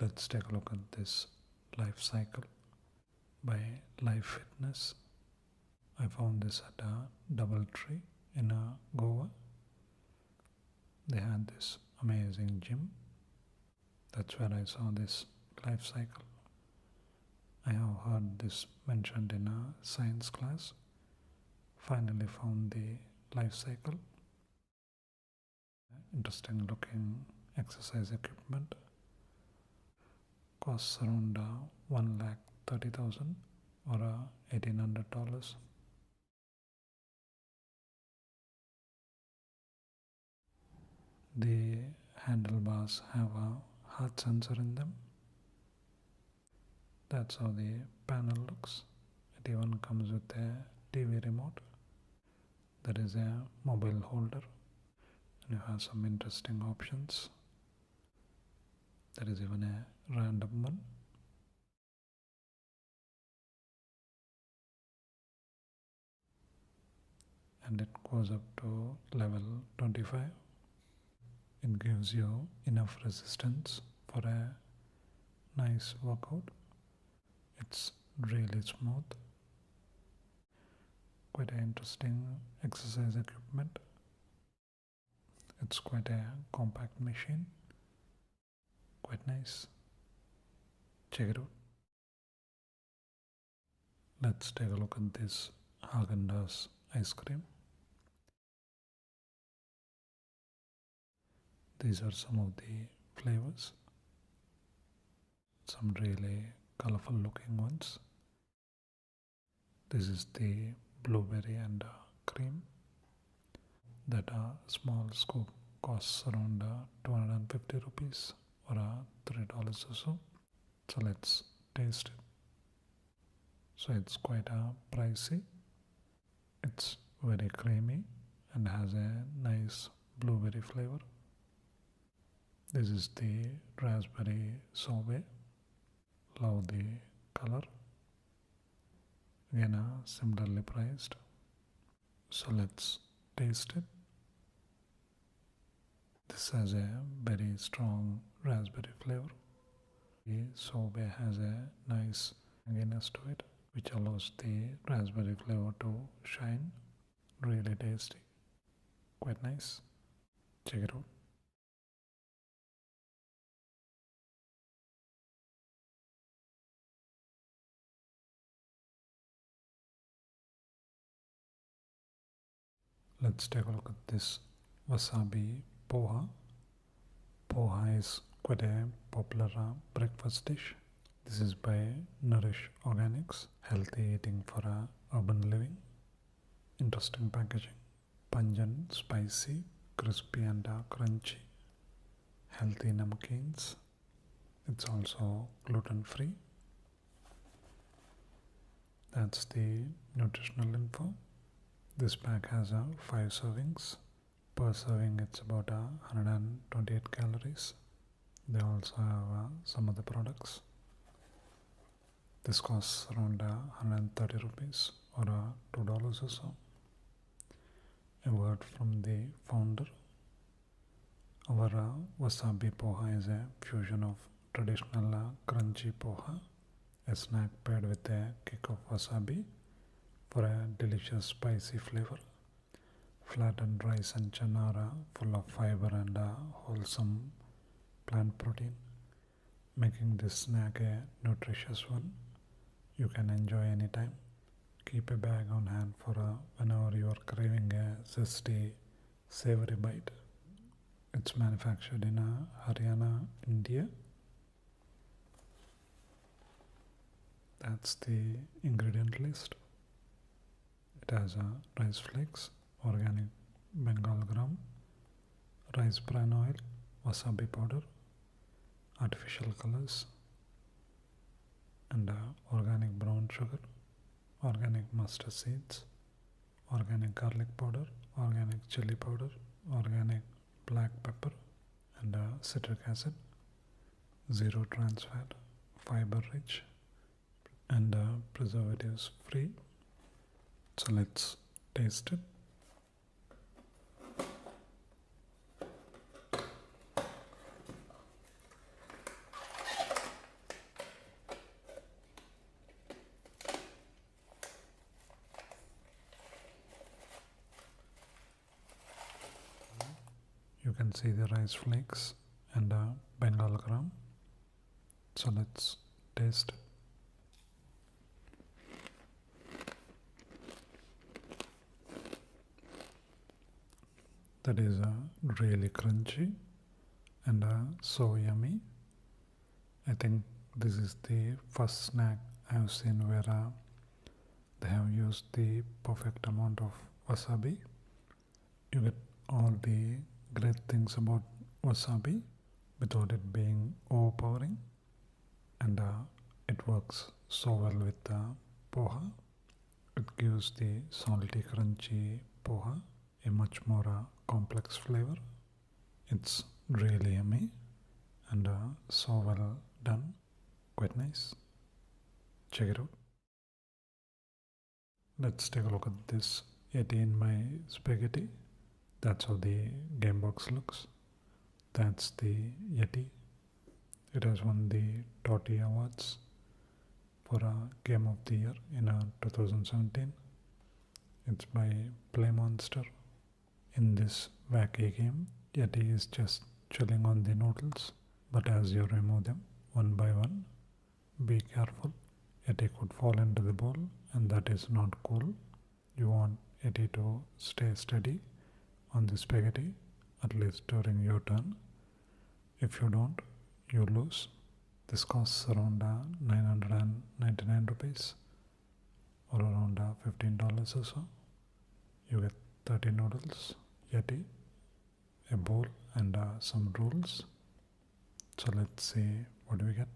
Let's take a look at this life cycle by Life Fitness. I found this at a DoubleTree in Goa. They had this amazing gym. That's where I saw this life cycle. I have heard this mentioned in a science class. Finally found the life cycle. Interesting looking exercise equipment. Costs around 1,30,000 or $1,800. The handlebars have a heart sensor in them. That's how the panel looks. It even comes with a TV remote. There is a mobile holder and you have some interesting options. There is even a random one. And it goes up to level 25. It gives you enough resistance for a nice workout. It's really smooth. Quite an interesting exercise equipment. It's quite a compact machine. Quite nice. Check it out. Let's take a look at this Hollanders Ice Cream. These are some of the flavors. Some really colorful looking ones. This is the blueberry and cream. That small scoop costs around 250 rupees or $3 or so. So let's taste it. So it's quite pricey. It's very creamy and has a nice blueberry flavor. This is the raspberry sorbet. Love the color. Again, similarly priced. So let's taste it. This has a very strong raspberry flavor. The sorbet has a nice tanginess to it, which allows the raspberry flavor to shine. Really tasty. Quite nice. Check it out. Let's take a look at this wasabi poha. Poha is quite a popular breakfast dish. This is by Nourish Organics. Healthy eating for urban living. Interesting packaging. Pungent, spicy, crispy and crunchy. Healthy namkeens. It's also gluten free. That's the nutritional info. This pack has 5 servings. Per serving it's about 128 calories. They also have some other products. This costs around 130 rupees or $2 or so. A word from the founder. Our wasabi poha is a fusion of traditional crunchy poha, a snack paired with a kick of wasabi for a delicious spicy flavor. Flattened rice and chana are full of fiber and wholesome plant protein, making this snack a nutritious one you can enjoy anytime. Keep a bag on hand for whenever you are craving a zesty, savory bite. It's manufactured in Haryana, India. That's the ingredient list. It has rice flakes, organic Bengal gram, rice bran oil, wasabi powder, artificial colors, and organic brown sugar, organic mustard seeds, organic garlic powder, organic chili powder, organic black pepper, and citric acid, zero trans fat, fiber rich, and preservatives free. So let's taste it. can see the rice flakes and Bengal gram. So let's taste. That is really crunchy and so yummy. I think this is the first snack I have seen where they have used the perfect amount of wasabi. You get all the great things about wasabi without it being overpowering, and it works so well with poha. It gives the salty, crunchy poha a much more complex flavor. It's really yummy and so well done. Quite nice. Check it out. Let's take a look at this Yeti in my spaghetti. That's how the game box looks. That's the Yeti. It has won the Toddy Awards for Game of the Year in 2017. It's by Play Monster. In this wacky game, Yeti is just chilling on the noodles, but as you remove them one by one, be careful. Yeti could fall into the bowl, and that is not cool. You want Yeti to stay steady on the spaghetti, at least during your turn. If you don't, you lose. This costs around 999 rupees or around $15 or so. You get 30 noodles, Yeti, a bowl, and some rules. So let's see what we get.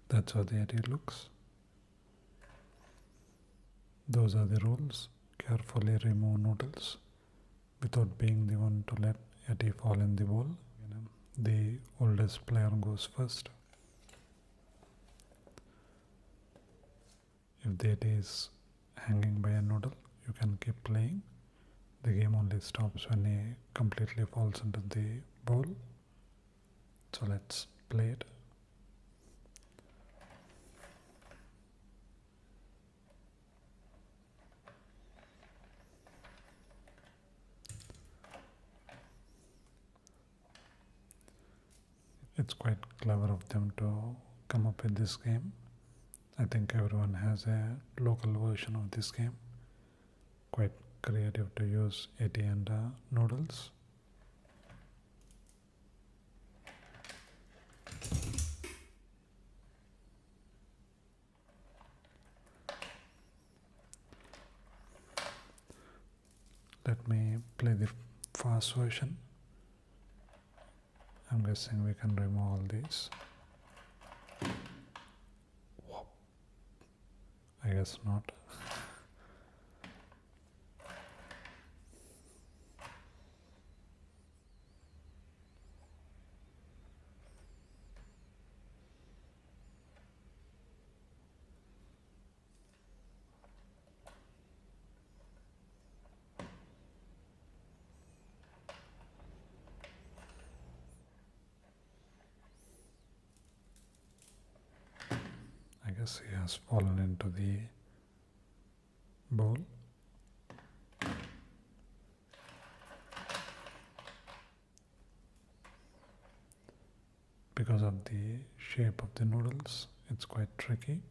That's how the Yeti looks. Those are the rules. Carefully remove noodles without being the one to let Yeti fall in the bowl. The oldest player goes first. If the Yeti is hanging by a noodle, you can keep playing. The game only stops when he completely falls into the bowl. So let's play it. It's quite clever of them to come up with this game. I think everyone has a local version of this game. Quite creative to use Yeti and noodles. Let me play the fast version. I'm guessing we can remove all these. I guess not. I guess he has fallen into the bowl. Because of the shape of the noodles, it's quite tricky.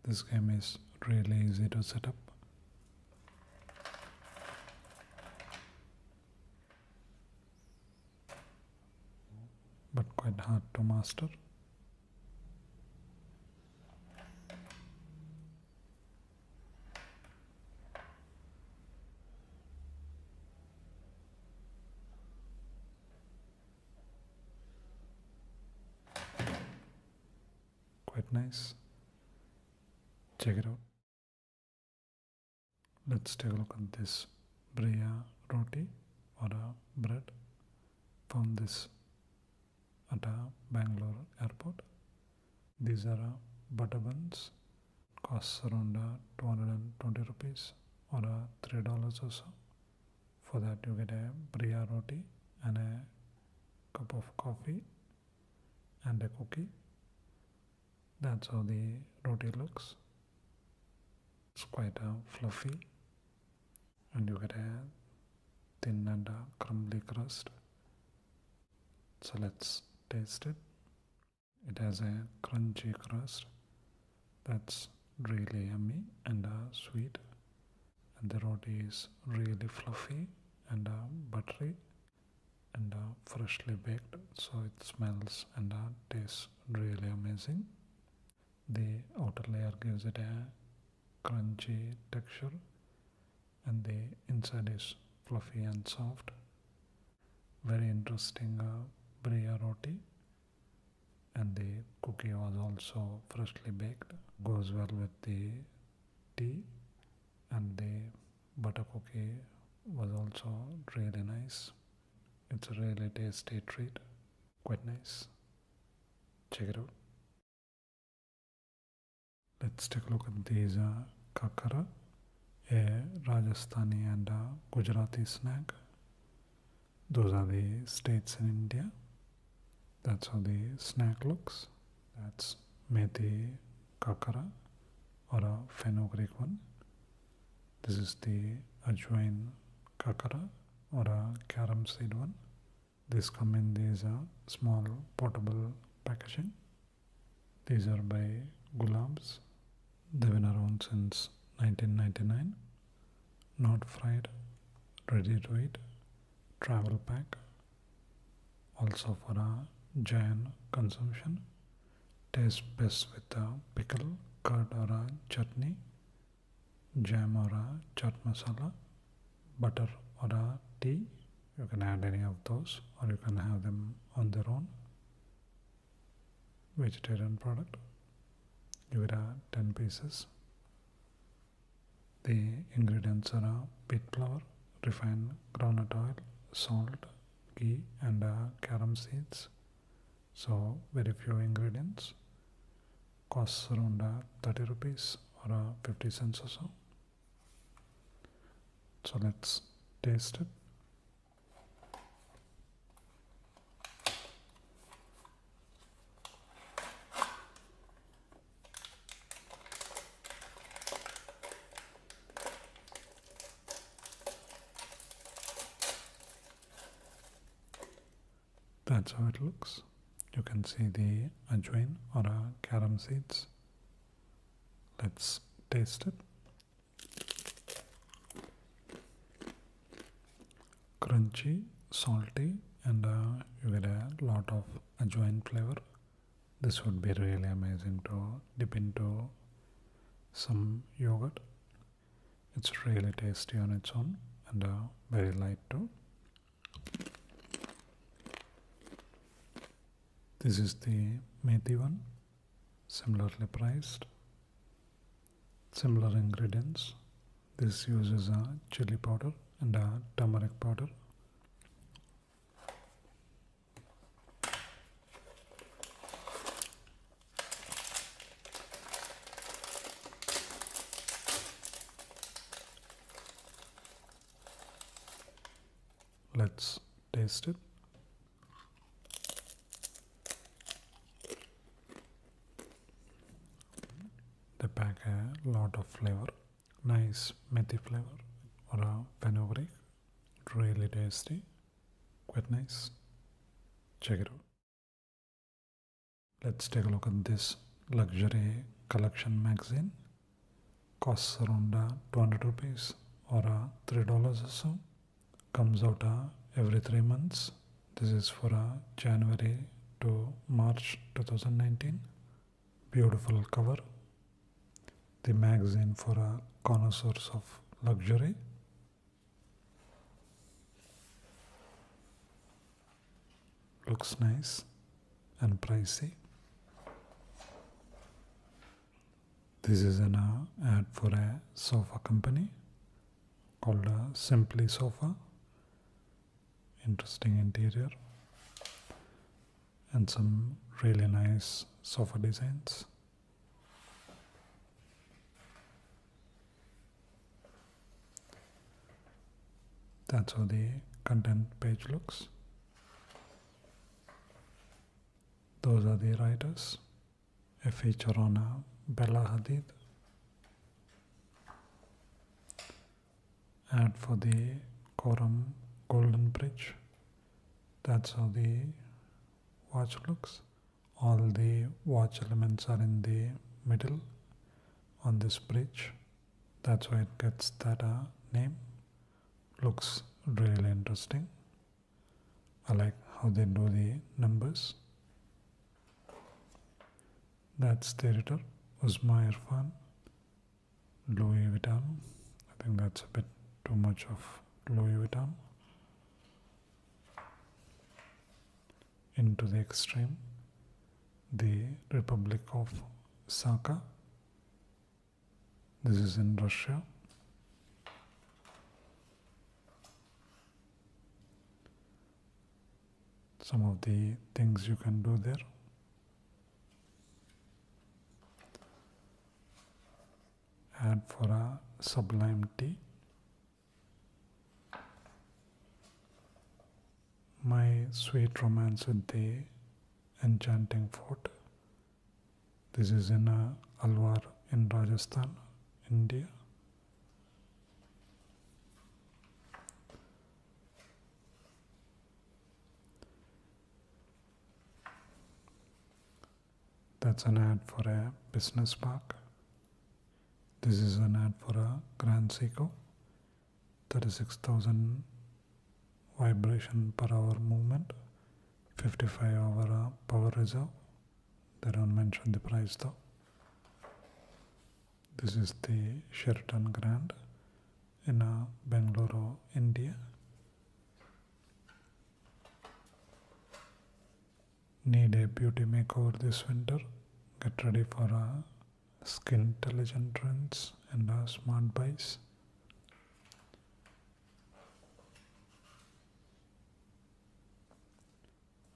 This game is really easy to set up, but quite hard to master. Quite nice. Check it out. Let's take a look at this bria roti or a bread. Found this at a Bangalore airport. These are butter buns. Costs around 220 rupees or $3 or so. For that you get a bria roti and a cup of coffee and a cookie. That's how the roti looks. It's quite fluffy and you get a thin and crumbly crust. So let's taste it. It has a crunchy crust that's really yummy and sweet, and the roti is really fluffy and buttery and freshly baked, so it smells and tastes really amazing. The outer layer gives it a crunchy texture and the inside is fluffy and soft. Very interesting bria roti, and the cookie was also freshly baked. Goes well with the tea, and the butter cookie was also really nice. It's a really tasty treat. Quite nice. Check it out. Let's take a look at these kakara, a Rajasthani and Gujarati snack. Those are the states in India. That's how the snack looks. That's methi kakara or a fenugreek one. This is the ajwain kakara or a carom seed one. These come in these small portable packaging. These are by Gulabs. They've been around since 1999. Not fried, ready to eat, travel pack. Also for a Jain consumption. Tastes best with a pickle, curd or a chutney, jam or a chaat masala, butter or a tea. You can add any of those or you can have them on their own. Vegetarian product. You get 10 pieces. The ingredients are wheat flour, refined groundnut oil, salt, ghee and carom seeds. So very few ingredients. Costs around 30 rupees or 50 cents or so. So let's taste it. That's how it looks. You can see the ajwain or carom seeds. Let's taste it. Crunchy, salty, and you get a lot of ajwain flavor. This would be really amazing to dip into some yogurt. It's really tasty on its own and very light too. This is the methi one, similarly priced. Similar ingredients. This uses chili powder and turmeric powder. Let's taste it. They pack a lot of flavor, nice methi flavor or a fenugreek, really tasty, quite nice. Check it out. Let's take a look at this luxury collection magazine. Costs around 200 rupees or $3 or so. Comes out every 3 months. This is for January to March 2019. Beautiful cover. The magazine for connoisseurs of luxury. Looks nice and pricey. This is an ad for a sofa company called Simply Sofa. Interesting interior and some really nice sofa designs. That's how the content page looks. Those are the writers. A feature on Bella Hadid. Ad for the Coram Golden Bridge. That's how the watch looks. All the watch elements are in the middle on this bridge. That's why it gets that name. Looks really interesting. I like how they do the numbers. That's the editor, Uzma Irfan, Louis Vuitton. I think that's a bit too much of Louis Vuitton. Into the extreme, the Republic of Sakha. This is in Russia. Some of the things you can do there. Ad for a Sublime Tea. My Sweet Romance with the Enchanting Fort. This is in Alwar in Rajasthan, India. That's an ad for a business park. This is an ad for a Grand Seiko. 36,000 vibration per hour movement. 55 hour power reserve. They don't mention the price though. This is the Sheraton Grand in Bengaluru, India. Need a beauty makeover this winter? Get ready for skin intelligent trends and smart buys.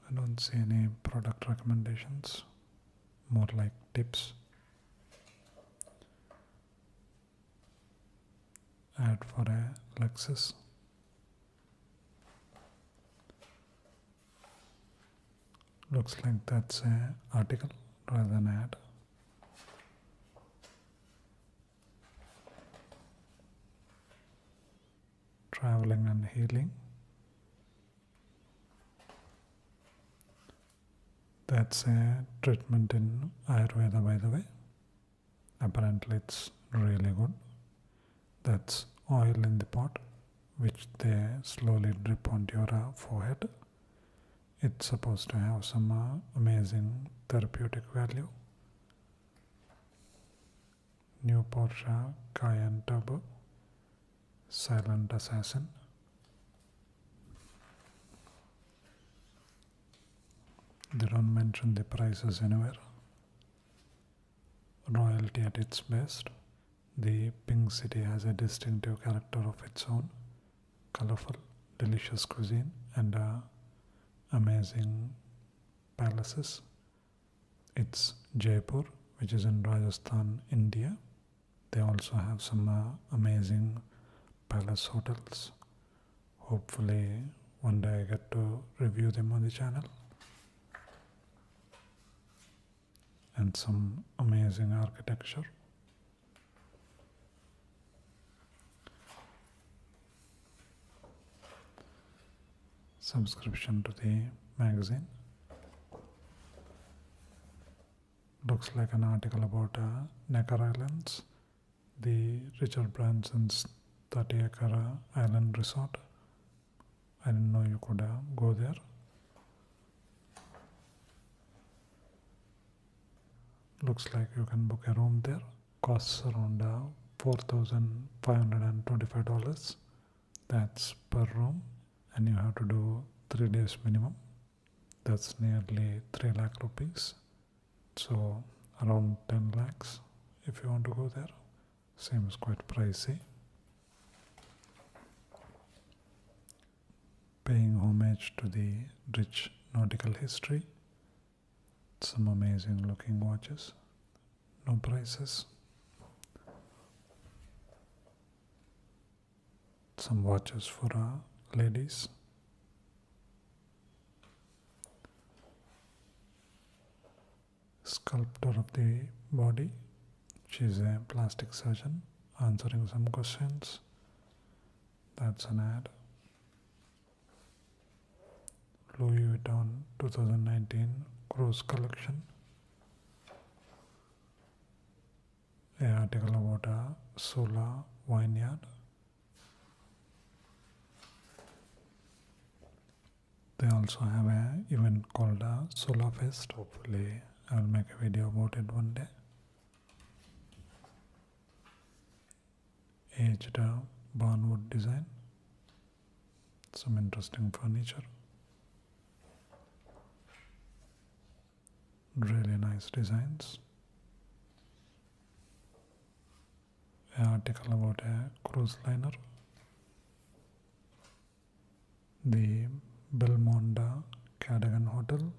I don't see any product recommendations, more like tips. Ad for a Lexus. Looks like that's an article rather than ad. Traveling and healing. That's a treatment in Ayurveda, by the way. Apparently it's really good. That's oil in the pot, which they slowly drip onto your forehead. It's supposed to have some amazing therapeutic value. New Porsche Cayenne Turbo, Silent Assassin. They don't mention the prices anywhere. Royalty at its best. The Pink City has a distinctive character of its own. Colorful, delicious cuisine and amazing palaces. It's Jaipur, which is in Rajasthan, India. They also have some amazing palace hotels. Hopefully one day I get to review them on the channel. And some amazing architecture. Subscription to the magazine. Looks like an article about Necker Islands, the Richard Branson's 30-acre island resort. I didn't know you could go there. Looks like you can book a room there. Costs around $4,525. That's per room, and you have to do 3 days minimum. That's nearly 3 lakh rupees. So around 10 lakhs if you want to go there. Seems quite pricey. Paying homage to the rich nautical history. Some amazing looking watches. No prices. Some watches for ladies. Sculptor of the body. She's a plastic surgeon answering some questions. That's an ad. Louis Vuitton 2019 cruise collection. An article about a Sola vineyard. They also have an event called Sola Fest. Hopefully I'll make a video about it one day. Aged barnwood design. Some interesting furniture. Really nice designs. An article about a cruise liner. The Belmonda Cadogan Hotel.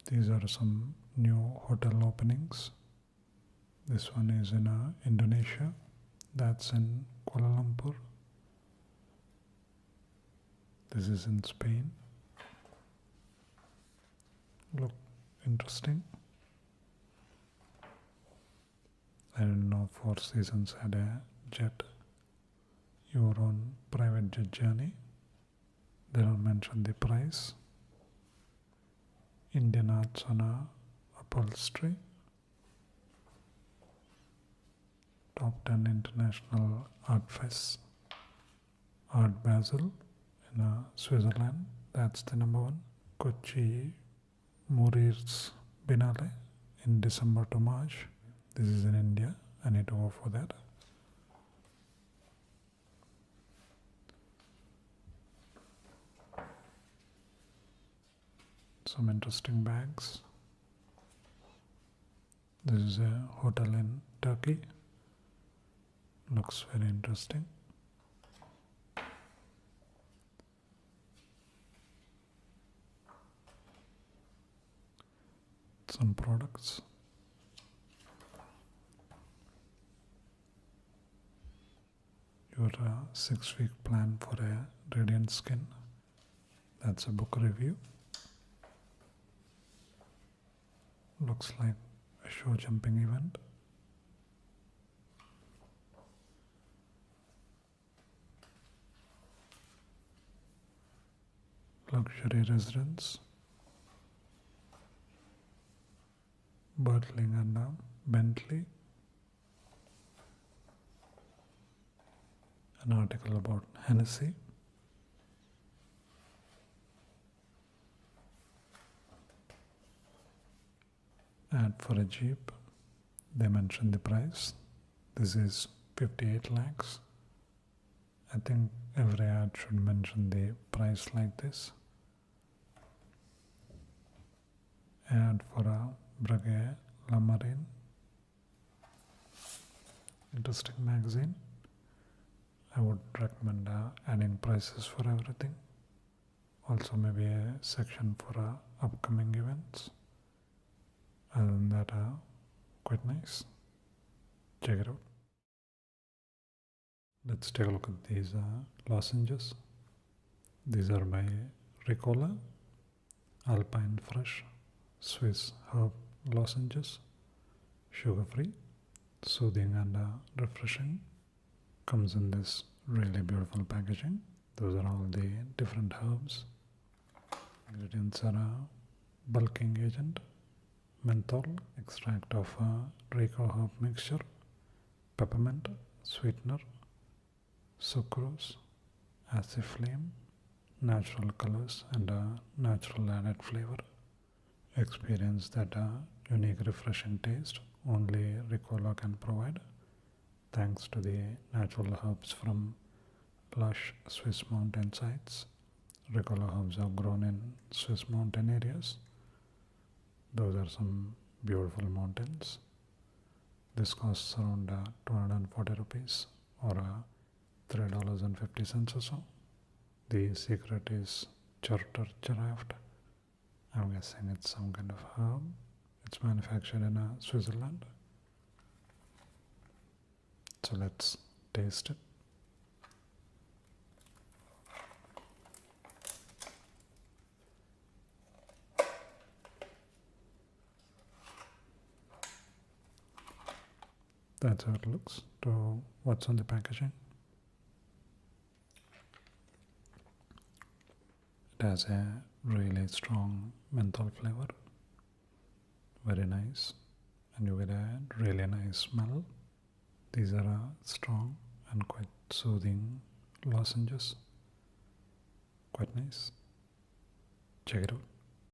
These are some new hotel openings. This one is in Indonesia. That's in Kuala Lumpur. This is in Spain. Look interesting. I didn't know Four Seasons had a jet. Your own private jet journey. They don't mention the price. Indian arts on upholstery. Top 10 international art fests. Art Basel in Switzerland. That's the number one. Kochi Murir's Binale in December to March. This is in India. I need to go for that. Some interesting bags. This is a hotel in Turkey. Looks very interesting. Some products. Your 6-week plan for a radiant skin. That's a book review. Looks like a show jumping event. Luxury residence. Bertling and Bentley. An article about Hennessy. Ad for a Jeep. They mentioned the price. This is 58 lakhs. I think every ad should mention the price like this. Ad for a Breguet La Marine. Interesting magazine. I would recommend adding prices for everything. Also maybe a section for upcoming events. Other than that, quite nice. Check it out. Let's take a look at these lozenges. These are by Ricola, Alpine Fresh, Swiss herb lozenges, sugar-free, soothing and refreshing. Comes in this really beautiful packaging. Those are all the different herbs. Ingredients are bulking agent, menthol, extract of Rico herb mixture, peppermint, sweetener, sucrose, acid flame, natural colors, and a natural added flavor. Experience that unique, refreshing taste only Ricola can provide, thanks to the natural herbs from lush Swiss mountain sites. Ricola herbs are grown in Swiss mountain areas. Those are some beautiful mountains. This costs around 240 rupees or $3.50 or so. The secret is Charter Giraffe. I'm guessing it's some kind of herb. It's manufactured in Switzerland. So let's taste it. That's how it looks. So what's on the packaging? It has a really strong menthol flavor. Very nice. And you get a really nice smell. These are strong and quite soothing lozenges. Quite nice. Check it out.